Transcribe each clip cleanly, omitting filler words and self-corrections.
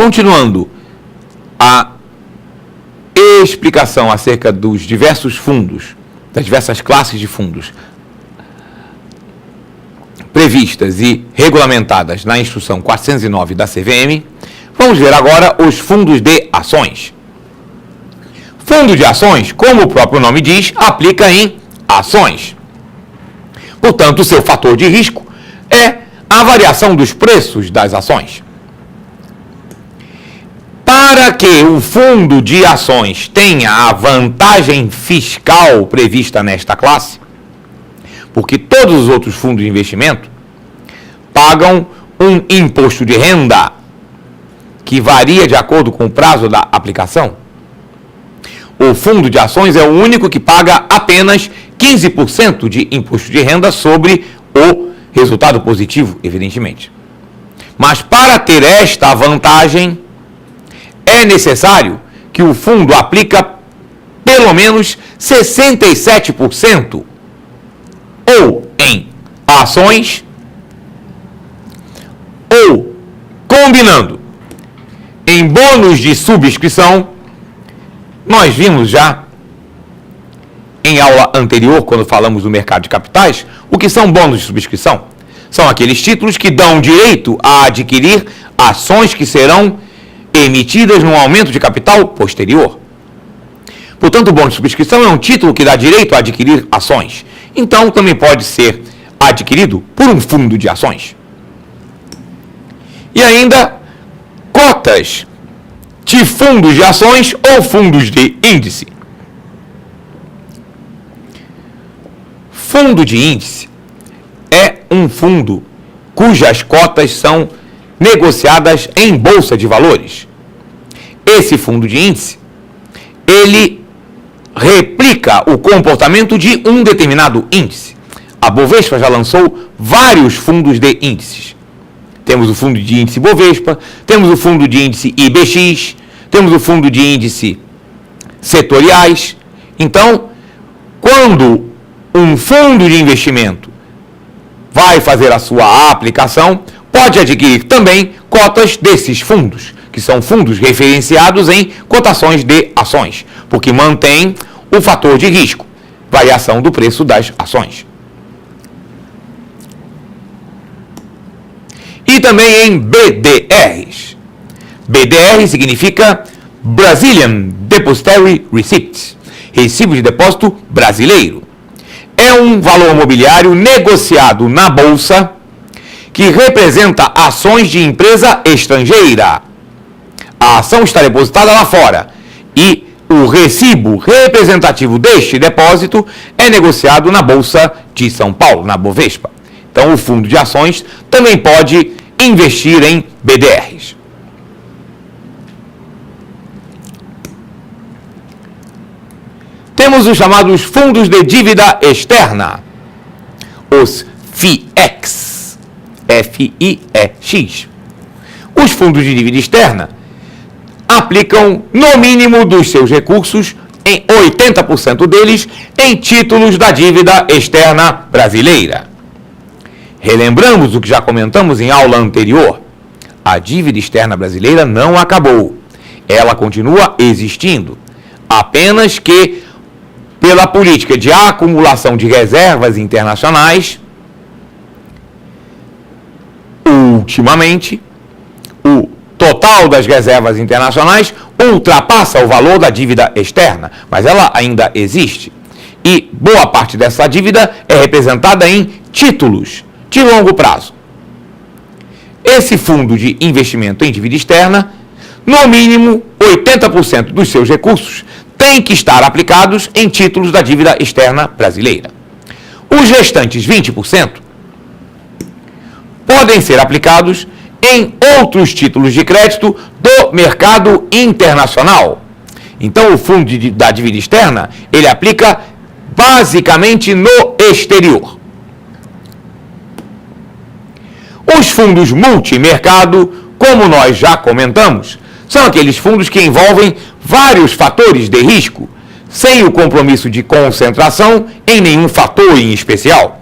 Continuando a explicação acerca dos diversos fundos, das diversas classes de fundos previstas e regulamentadas na instrução 409 da CVM, vamos ver agora os fundos de ações. Fundo de ações, como o próprio nome diz, aplica em ações. Portanto, o seu fator de risco é a variação dos preços das ações. Para que o fundo de ações tenha a vantagem fiscal prevista nesta classe, porque todos os outros fundos de investimento pagam um imposto de renda que varia de acordo com o prazo da aplicação, o fundo de ações é o único que paga apenas 15% de imposto de renda sobre o resultado positivo, evidentemente. Mas para ter esta vantagem, é necessário que o fundo aplica pelo menos 67% ou em ações ou, combinando, em bônus de subscrição. Nós vimos já em aula anterior, quando falamos do mercado de capitais, o que são bônus de subscrição. São aqueles títulos que dão direito a adquirir ações que serão emitidas num aumento de capital posterior. Portanto, o bônus de subscrição é um título que dá direito a adquirir ações. Então, também pode ser adquirido por um fundo de ações. E ainda, cotas de fundos de ações ou fundos de índice. Fundo de índice é um fundo cujas cotas são negociadas em bolsa de valores. Esse fundo de índice, ele replica o comportamento de um determinado índice. A Bovespa já lançou vários fundos de índices. Temos o fundo de índice Bovespa, temos o fundo de índice IBX, temos o fundo de índice setoriais. Então, quando um fundo de investimento vai fazer a sua aplicação, pode adquirir também cotas desses fundos, que são fundos referenciados em cotações de ações, porque mantém o fator de risco, variação do preço das ações. E também em BDRs. BDR significa Brazilian Depositary Receipt, recibo de depósito brasileiro. É um valor mobiliário negociado na bolsa que representa ações de empresa estrangeira. A ação está depositada lá fora e o recibo representativo deste depósito é negociado na Bolsa de São Paulo, na Bovespa. Então, o fundo de ações também pode investir em BDRs. Temos os chamados fundos de dívida externa, os FIEX, F-I-E-X. Os fundos de dívida externa aplicam no mínimo dos seus recursos, em 80% deles, em títulos da dívida externa brasileira. Relembramos o que já comentamos em aula anterior. A dívida externa brasileira não acabou. Ela continua existindo, apenas que pela política de acumulação de reservas internacionais, ultimamente, o total das reservas internacionais ultrapassa o valor da dívida externa, mas ela ainda existe. E boa parte dessa dívida é representada em títulos de longo prazo. Esse fundo de investimento em dívida externa, no mínimo 80% dos seus recursos têm que estar aplicados em títulos da dívida externa brasileira. Os restantes 20% podem ser aplicados em outros títulos de crédito do mercado internacional. Então, o fundo da dívida externa, ele aplica basicamente no exterior. Os fundos multimercado, como nós já comentamos, são aqueles fundos que envolvem vários fatores de risco, sem o compromisso de concentração em nenhum fator em especial.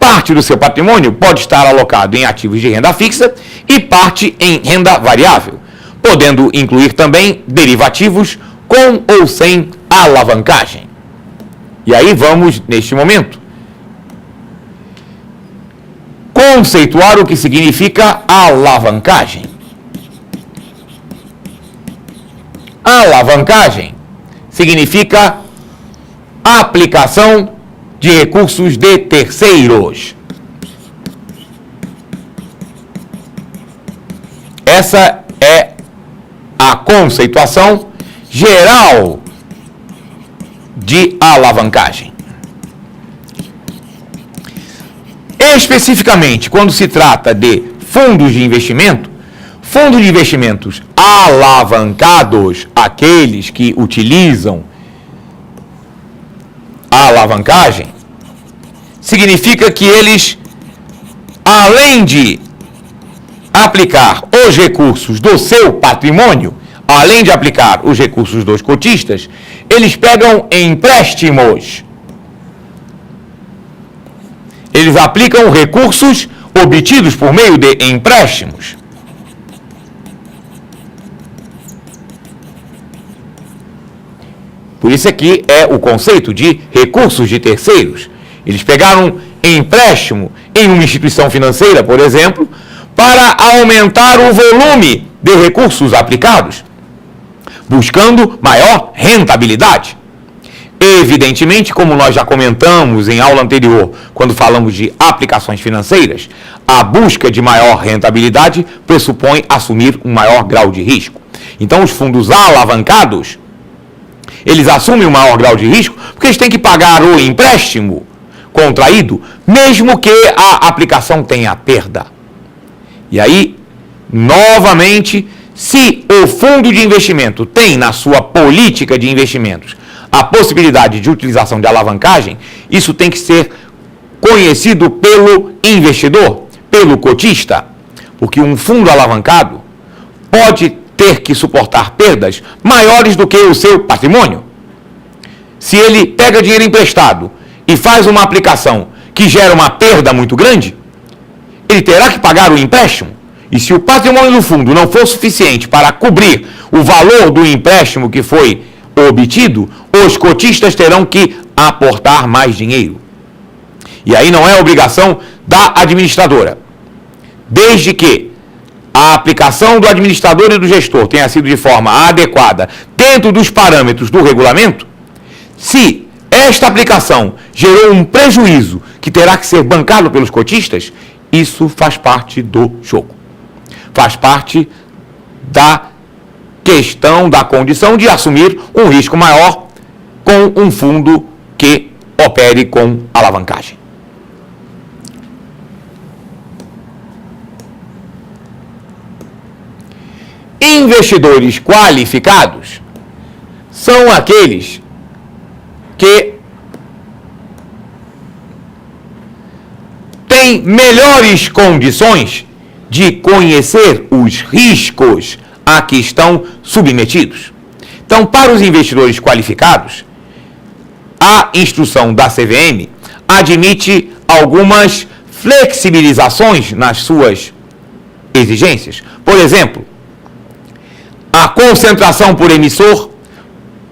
Parte do seu patrimônio pode estar alocado em ativos de renda fixa e parte em renda variável. podendo incluir também derivativos com ou sem alavancagem. E aí vamos, neste momento, conceituar o que significa alavancagem. Alavancagem significa aplicação de recursos de terceiros. Essa é a conceituação geral de alavancagem. Especificamente, quando se trata de fundos de investimento, fundos de investimentos alavancados, aqueles que utilizam a alavancagem, significa que eles, além de aplicar os recursos do seu patrimônio, além de aplicar os recursos dos cotistas, eles pegam empréstimos. Eles aplicam recursos obtidos por meio de empréstimos. Por isso aqui é o conceito de recursos de terceiros. Eles pegaram empréstimo em uma instituição financeira, por exemplo, para aumentar o volume de recursos aplicados, buscando maior rentabilidade. Evidentemente, como nós já comentamos em aula anterior, quando falamos de aplicações financeiras, a busca de maior rentabilidade pressupõe assumir um maior grau de risco. Então, os fundos alavancados, eles assumem um maior grau de risco porque eles têm que pagar o empréstimo contraído, mesmo que a aplicação tenha perda. E aí, novamente, se o fundo de investimento tem na sua política de investimentos a possibilidade de utilização de alavancagem, isso tem que ser conhecido pelo investidor, pelo cotista, porque um fundo alavancado pode ter que suportar perdas maiores do que o seu patrimônio. Se ele pega dinheiro emprestado e faz uma aplicação que gera uma perda muito grande, ele terá que pagar o empréstimo. E se o patrimônio do fundo não for suficiente para cobrir o valor do empréstimo que foi obtido, os cotistas terão que aportar mais dinheiro. E aí não é obrigação da administradora. Desde que a aplicação do administrador e do gestor tenha sido de forma adequada dentro dos parâmetros do regulamento, se esta aplicação gerou um prejuízo que terá que ser bancado pelos cotistas, isso faz parte do jogo. Faz parte da questão, da condição de assumir um risco maior com um fundo que opere com alavancagem. Investidores qualificados são aqueles que têm melhores condições de conhecer os riscos a que estão submetidos. Então, para os investidores qualificados, a instrução da CVM admite algumas flexibilizações nas suas exigências. Por exemplo, a concentração por emissor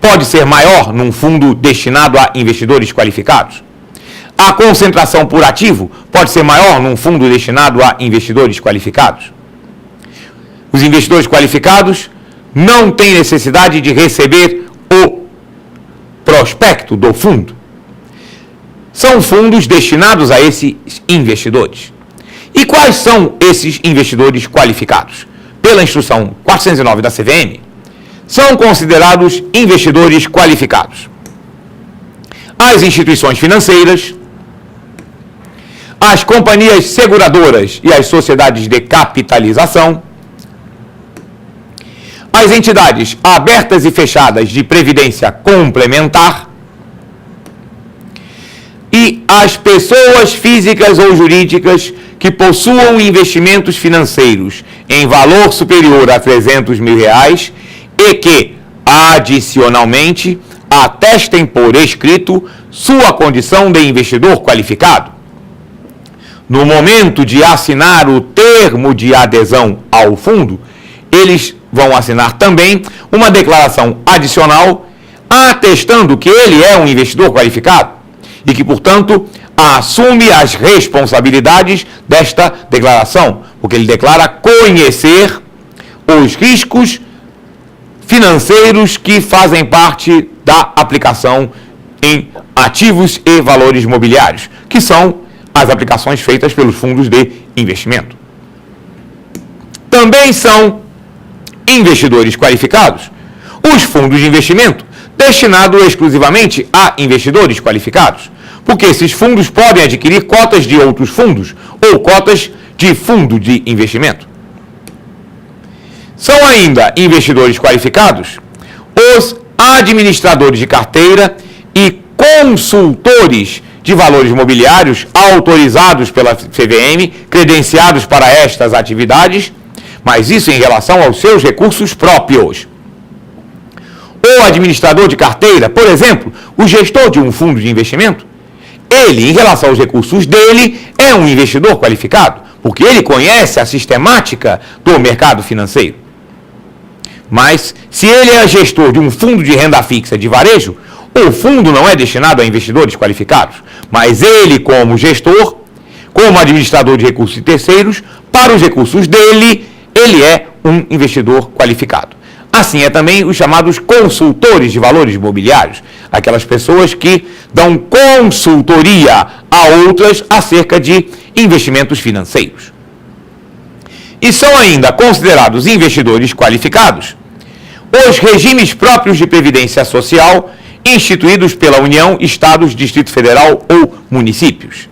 pode ser maior num fundo destinado a investidores qualificados. A concentração por ativo pode ser maior num fundo destinado a investidores qualificados. Os investidores qualificados não têm necessidade de receber o prospecto do fundo. São fundos destinados a esses investidores. E quais são esses investidores qualificados? Pela instrução 409 da CVM, são considerados investidores qualificados as instituições financeiras, as companhias seguradoras e as sociedades de capitalização, as entidades abertas e fechadas de previdência complementar e as pessoas físicas ou jurídicas que possuam investimentos financeiros em valor superior a R$300 mil e que, adicionalmente, atestem por escrito sua condição de investidor qualificado. No momento de assinar o termo de adesão ao fundo, eles vão assinar também uma declaração adicional atestando que ele é um investidor qualificado e que, portanto, assume as responsabilidades desta declaração, porque ele declara conhecer os riscos financeiros que fazem parte da aplicação em ativos e valores mobiliários, que são as aplicações feitas pelos fundos de investimento. Também são investidores qualificados os fundos de investimento destinados exclusivamente a investidores qualificados, porque esses fundos podem adquirir cotas de outros fundos ou cotas de fundo de investimento. São ainda investidores qualificados os administradores de carteira e consultores de valores mobiliários autorizados pela CVM, credenciados para estas atividades, mas isso em relação aos seus recursos próprios. O administrador de carteira, por exemplo, o gestor de um fundo de investimento, ele, em relação aos recursos dele, é um investidor qualificado, porque ele conhece a sistemática do mercado financeiro. Mas, se ele é gestor de um fundo de renda fixa de varejo, o fundo não é destinado a investidores qualificados, mas ele, como gestor, como administrador de recursos de terceiros, para os recursos dele, ele é um investidor qualificado. Assim é também os chamados consultores de valores imobiliários, aquelas pessoas que dão consultoria a outras acerca de investimentos financeiros. E são ainda considerados investidores qualificados os regimes próprios de previdência social instituídos pela União, Estados, Distrito Federal ou municípios.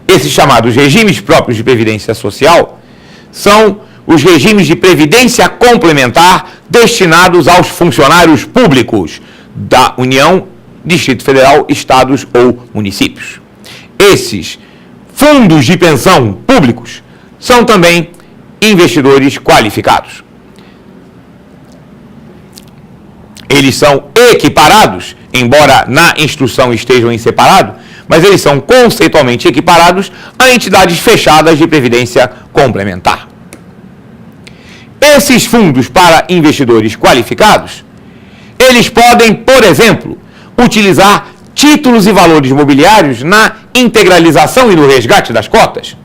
Esses chamados regimes próprios de previdência social são os regimes de previdência complementar destinados aos funcionários públicos da União, Distrito Federal, Estados ou municípios. Esses fundos de pensão públicos são também investidores qualificados. Eles são equiparados, embora na instrução estejam em separado, mas eles são conceitualmente equiparados a entidades fechadas de previdência complementar. Esses fundos para investidores qualificados, eles podem, por exemplo, utilizar títulos e valores mobiliários na integralização e no resgate das cotas.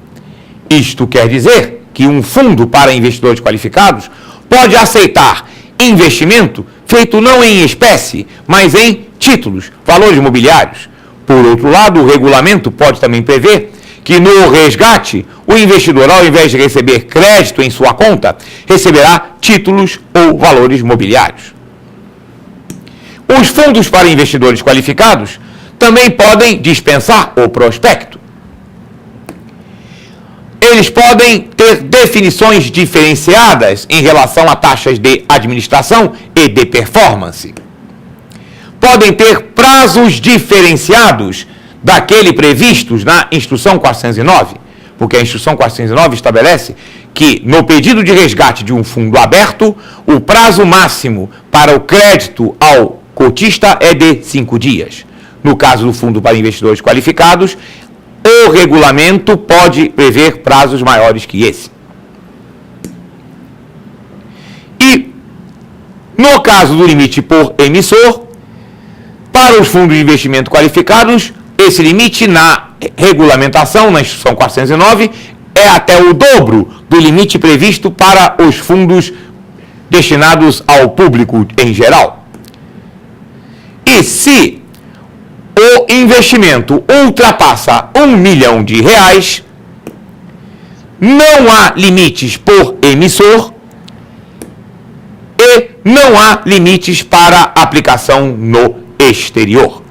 Isto quer dizer que um fundo para investidores qualificados pode aceitar investimento feito não em espécie, mas em títulos, valores mobiliários. Por outro lado, o regulamento pode também prever que no resgate, o investidor, ao invés de receber crédito em sua conta, receberá títulos ou valores mobiliários. Os fundos para investidores qualificados também podem dispensar o prospecto. Eles podem ter definições diferenciadas em relação a taxas de administração e de performance. Podem ter prazos diferenciados daquele previstos na Instrução 409, porque a Instrução 409 estabelece que, no pedido de resgate de um fundo aberto, o prazo máximo para o crédito ao cotista é de 5 dias. No caso do fundo para investidores qualificados, o regulamento pode prever prazos maiores que esse. E, no caso do limite por emissor, para os fundos de investimento qualificados, esse limite na regulamentação, na Instrução 409, é até o dobro do limite previsto para os fundos destinados ao público em geral. E se o investimento ultrapassa R$1 milhão, não há limites por emissor e não há limites para aplicação no exterior.